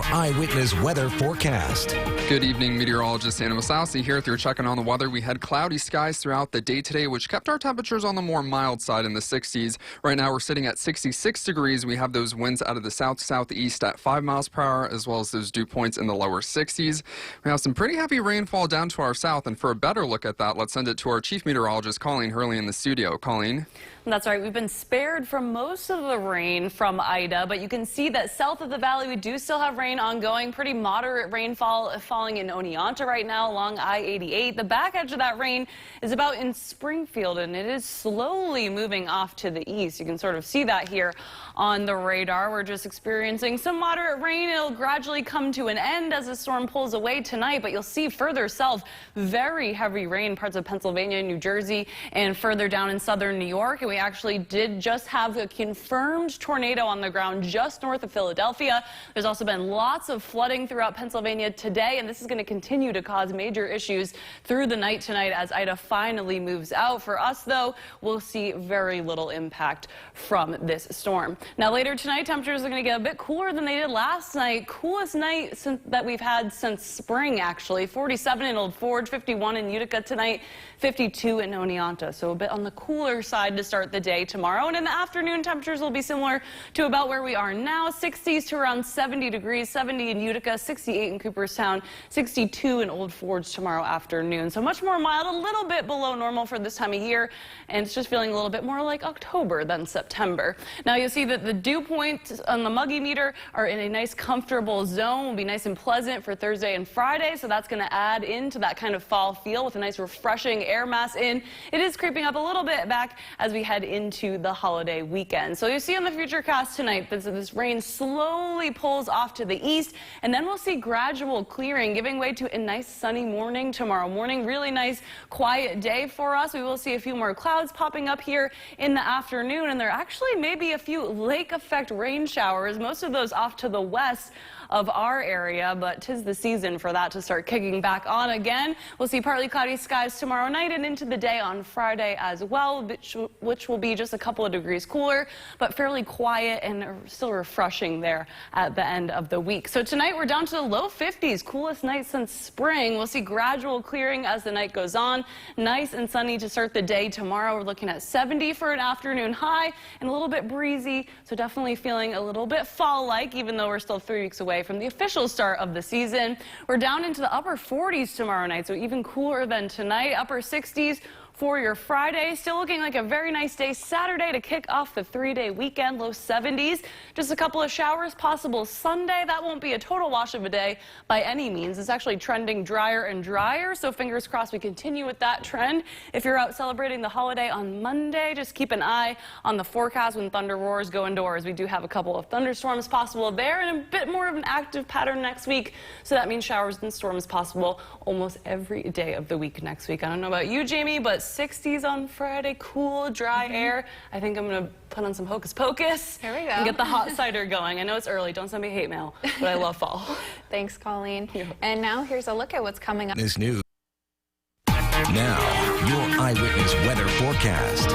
eyewitness weather forecast. Good evening, meteorologist Anna Masasi here. If you're checking on the weather, we had cloudy skies throughout the day today, which kept our temperatures on the more mild side in the 60s. Right now, we're sitting at 66 degrees. We have those winds out of the south-southeast at 5 miles per hour, as well as those dew points in the lower 60s. We have some pretty heavy rainfall down to our south, and for a better look at that, let's send it to our chief meteorologist, Colleen Hurley, in the studio. Colleen? That's right. We've been spared from most of the rain from Ida, but you can see that south of the valley, we do still have rain ongoing. Pretty moderate rainfall falling in Oneonta right now along I-88. The back edge of that rain is about in Springfield, and it is slowly moving off to the east. You can sort of see that here on the radar. We're just experiencing some moderate rain. It'll gradually come to an end as the storm pulls away tonight, but you'll see further south very heavy rain, parts of Pennsylvania, New Jersey, and further down in southern New York. And we actually did just have a confirmed tornado on the ground just north of Philadelphia. There's also been lots of flooding throughout Pennsylvania today, and this is going to continue to cause major issues through the night tonight as Ida finally moves out. For us, though, we'll see very little impact from this storm. Now, later tonight, temperatures are going to get a bit cooler than they did last night. Coolest night that we've had since spring, actually. 47 in Old Forge, 51 in Utica tonight, 52 in Oneonta. So a bit on the cooler side to start the day tomorrow. And in the afternoon, temperatures will be similar to about where we are now. 60s to around 70 degrees, 70 in Utica, 68 in Cooperstown, 62 in Old Forge tomorrow afternoon. So much more mild, a little bit below normal for this time of year. And it's just feeling a little bit more like October than September. Now you'll see that the dew points on the muggy meter are in a nice comfortable zone. Will be nice and pleasant for Thursday and Friday. So that's going to add into that kind of fall feel with a nice refreshing air mass in. It is creeping up a little bit back as we head into the holiday weekend. So you see on the futurecast tonight that this rain slowly pulls off to the east, and then we'll see gradual clearing, giving way to a nice sunny morning tomorrow morning. Really nice quiet day for us. We will see a few more clouds popping up here in the afternoon, and there actually may be a few lake effect rain showers, most of those off to the west of our area, but 'tis the season for that to start kicking back on again. We'll see partly cloudy skies tomorrow night and into the day on Friday as well, which will be just a couple of degrees cooler, but fairly quiet and still refreshing there at the end of the week. So tonight we're down to the low 50s, coolest night since spring. We'll see gradual clearing as the night goes on. Nice and sunny to start the day tomorrow. We're looking at 70 for an afternoon high and a little bit breezy, so definitely feeling a little bit fall-like, even though we're still 3 weeks away from the official start of the season. We're down into the upper 40s tomorrow night, so even cooler than tonight. Upper 60s for your Friday. Still looking like a very nice day Saturday to kick off the 3-day weekend. Low 70s. Just a couple of showers possible Sunday. That won't be a total wash of a day by any means. It's actually trending drier and drier, so fingers crossed we continue with that trend. If you're out celebrating the holiday on Monday, just keep an eye on the forecast when thunder roars go indoors. We do have a couple of thunderstorms possible there and a bit more of an active pattern next week, so that means showers and storms possible almost every day of the week next week. I don't know about you, Jamie, but 60s on Friday, cool, dry air. I think I'm going to put on some Hocus Pocus. Here we go. And get the hot cider going. I know it's early. Don't send me hate mail, but I love fall. Thanks, Colleen. Yeah. And now here's a look at what's coming up. This news. Now, your eyewitness weather forecast.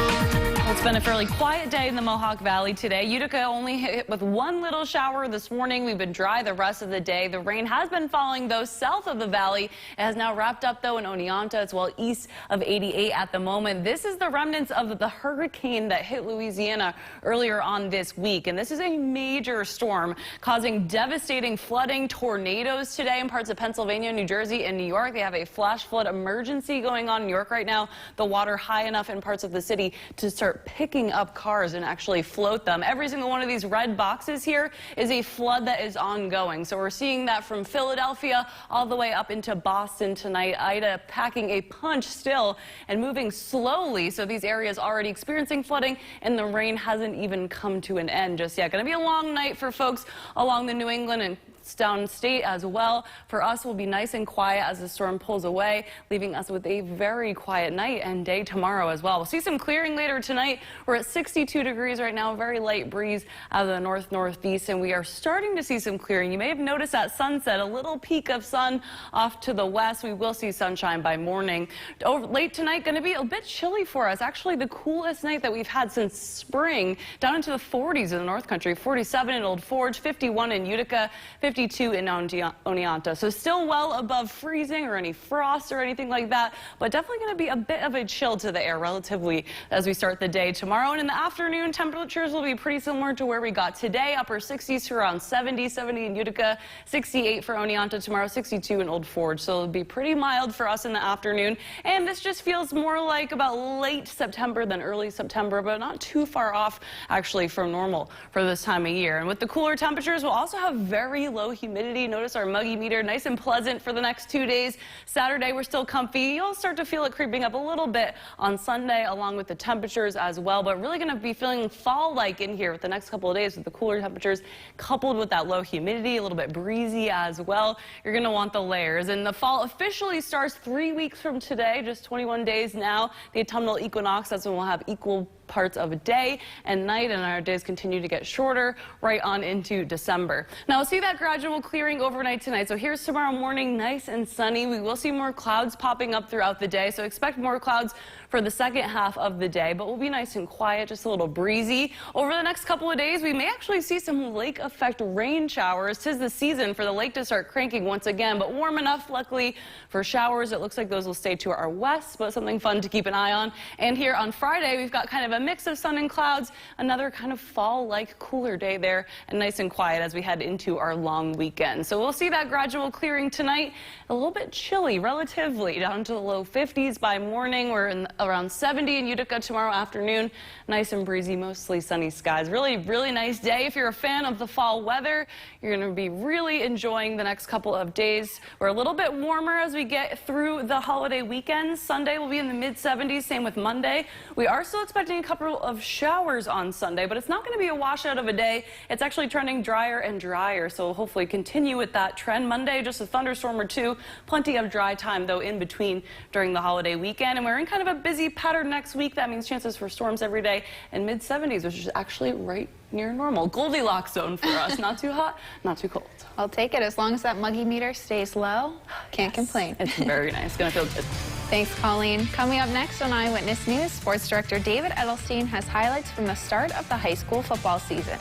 It's been a fairly quiet day in the Mohawk Valley today. Utica only hit with one little shower this morning. We've been dry the rest of the day. The rain has been falling, though, south of the valley. It has now wrapped up, though, in Oneonta as well east of 88 at the moment. This is the remnants of the hurricane that hit Louisiana earlier on this week. And this is a major storm causing devastating flooding, tornadoes today in parts of Pennsylvania, New Jersey, and New York. They have a flash flood emergency going on in New York right now. The water high enough in parts of the city to start picking up cars and actually float them. Every single one of these red boxes here is a flood that is ongoing. So we're seeing that from Philadelphia all the way up into Boston tonight. Ida packing a punch still and moving slowly. So these areas already experiencing flooding, and the rain hasn't even come to an end just yet. Going to be a long night for folks along the New England and downstate as well. For us, will be nice and quiet as the storm pulls away, leaving us with a very quiet night and day tomorrow as well. We'll see some clearing later tonight. We're at 62 degrees right now, a very light breeze out of the north-northeast, and we are starting to see some clearing. You may have noticed at sunset a little peak of sun off to the west. We will see sunshine by morning. Late tonight, going to be a bit chilly for us. Actually, the coolest night that we've had since spring, down into the 40s in the North Country. 47 in Old Forge, 51 in Utica, 50 52 in Oneonta. So still well above freezing or any frost or anything like that, but definitely going to be a bit of a chill to the air relatively as we start the day tomorrow. And in the afternoon, temperatures will be pretty similar to where we got today, upper 60s to around 70 in Utica, 68 for Oneonta tomorrow, 62 in Old Forge. So it'll be pretty mild for us in the afternoon. And this just feels more like about late September than early September, but not too far off actually from normal for this time of year. And with the cooler temperatures, we'll also have very low humidity. Notice our muggy meter, nice and pleasant for the next 2 days. Saturday, we're still comfy. You'll start to feel it creeping up a little bit on Sunday, along with the temperatures as well. But really going to be feeling fall-like in here with the next couple of days with the cooler temperatures coupled with that low humidity, a little bit breezy as well. You're going to want the layers. And the fall officially starts 3 weeks from today, just 21 days now. The autumnal equinox, that's when we'll have equal parts of day and night, and our days continue to get shorter right on into December. Now we'll see that gradual clearing overnight tonight. So here's tomorrow morning, nice and sunny. We will see more clouds popping up throughout the day, so expect more clouds for the second half of the day, but we'll be nice and quiet, just a little breezy. Over the next couple of days, we may actually see some lake effect rain showers. 'Tis the season for the lake to start cranking once again, but warm enough luckily for showers. It looks like those will stay to our west, but something fun to keep an eye on. And here on Friday, we've got kind of a mix of sun and clouds, another kind of fall-like cooler day there, and nice and quiet as we head into our long weekend. So we'll see that gradual clearing tonight. A little bit chilly relatively, down to the low 50s by morning. We're in around 70 in Utica tomorrow afternoon. Nice and breezy, mostly sunny skies. Really, really nice day. If you're a fan of the fall weather, you're going to be really enjoying the next couple of days. We're a little bit warmer as we get through the holiday weekend. Sunday will be in the mid-70s, same with Monday. We are still expecting a couple of showers on Sunday, but it's not going to be a washout of a day. It's actually trending drier and drier, so we'll hopefully continue with that trend. Monday, just a thunderstorm or two. Plenty of dry time, though, in between during the holiday weekend. And we're in kind of a busy pattern next week. That means chances for storms every day and mid-70s, which is actually right near normal. Goldilocks zone for us. Not too hot, not too cold. I'll take it as long as that muggy meter stays low. Can't complain. It's very nice. Gonna feel good. Thanks, Colleen. Coming up next on Eyewitness News, Sports Director David Edelstein has highlights from the start of the high school football season.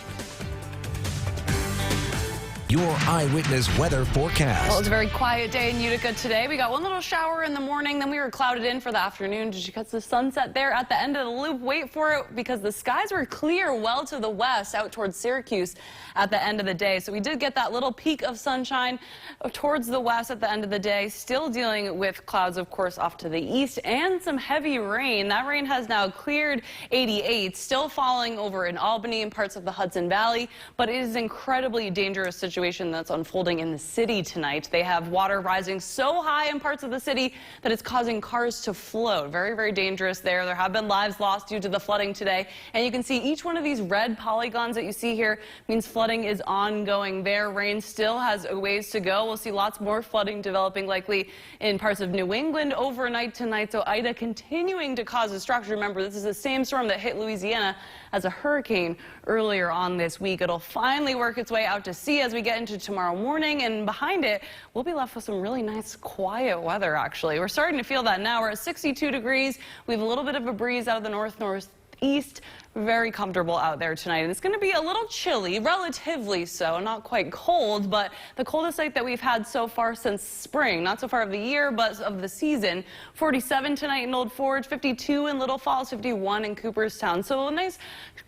Your Eyewitness Weather forecast. Well, it's a very quiet day in Utica today. We got one little shower in the morning, then we were clouded in for the afternoon. Did you catch the sunset there at the end of the loop? Wait for it, because the skies were clear well to the west out towards Syracuse at the end of the day. So we did get that little peak of sunshine towards the west at the end of the day. Still dealing with clouds, of course, off to the east and some heavy rain. That rain has now cleared 88, still falling over in Albany and parts of the Hudson Valley, but it is an incredibly dangerous situation that's unfolding in the city tonight. They have water rising so high in parts of the city that it's causing cars to float. Very, very dangerous there. There have been lives lost due to the flooding today. And you can see each one of these red polygons that you see here means flooding is ongoing there. Rain still has a ways to go. We'll see lots more flooding developing likely in parts of New England overnight tonight. So Ida continuing to cause destruction. Remember, this is the same storm that hit Louisiana as a hurricane earlier on this week. It'll finally work its way out to sea as we get into tomorrow morning, and behind it, we'll be left with some really nice quiet weather, actually. We're starting to feel that now. We're at 62 degrees. We have a little bit of a breeze out of the northeast. Very comfortable out there tonight. And it's going to be a little chilly, relatively so, not quite cold, but the coldest night that we've had so far since spring. Not so far of the year, but of the season. 47 tonight in Old Forge, 52 in Little Falls, 51 in Cooperstown. So a nice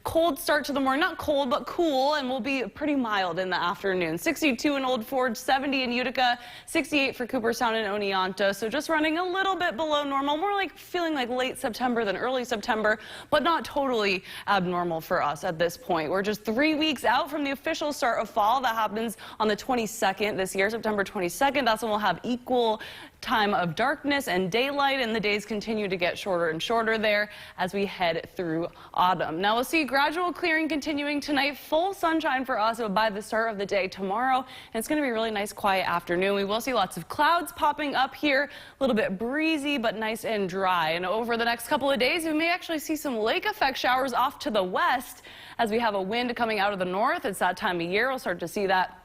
cold start to the morning. Not cold, but cool, and will be pretty mild in the afternoon. 62 in Old Forge, 70 in Utica, 68 for Cooperstown and Oneonta. So just running a little bit below normal, more like feeling like late September than early September, but not totally abnormal for us at this point. We're just 3 weeks out from the official start of fall. That happens on the 22nd this year, September 22nd. That's when we'll have equal time of darkness and daylight, and the days continue to get shorter and shorter there as we head through autumn. Now we'll see gradual clearing continuing tonight, full sunshine for us by the start of the day tomorrow, and it's going to be a really nice quiet afternoon. We will see lots of clouds popping up here, a little bit breezy but nice and dry. And over the next couple of days, we may actually see some lake effect showers off to the west as we have a wind coming out of the north. It's that time of year. We'll start to see that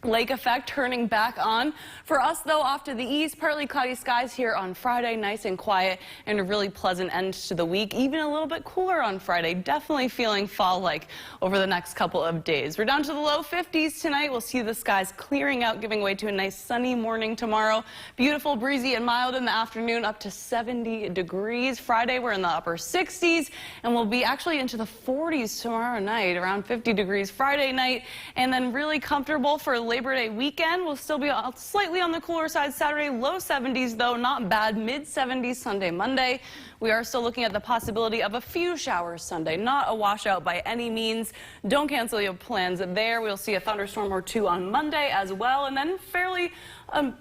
lake effect turning back on. For us, though, off to the east, partly cloudy skies here on Friday, nice and quiet, and a really pleasant end to the week. Even a little bit cooler on Friday. Definitely feeling fall-like over the next couple of days. We're down to the low 50s tonight. We'll see the skies clearing out, giving way to a nice sunny morning tomorrow. Beautiful, breezy, and mild in the afternoon, up to 70 degrees. Friday, we're in the upper 60s, and we'll be actually into the 40s tomorrow night, around 50 degrees Friday night, and then really comfortable for Labor Day weekend. We'll still be slightly on the cooler side Saturday, low 70s though, not bad, mid 70s Sunday, Monday. We are still looking at the possibility of a few showers Sunday, not a washout by any means. Don't cancel your plans there. We'll see a thunderstorm or two on Monday as well, and then fairly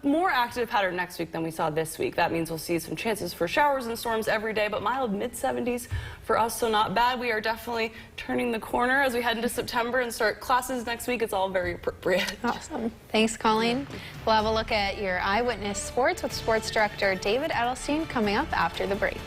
more active pattern next week than we saw this week. That means we'll see some chances for showers and storms every day, but mild mid 70s for us, so not bad. We are definitely turning the corner as we head into September and start classes next week. It's all very appropriate. Awesome. Thanks, Colleen. We'll have a look at your Eyewitness Sports with Sports Director David Edelstein coming up after the break.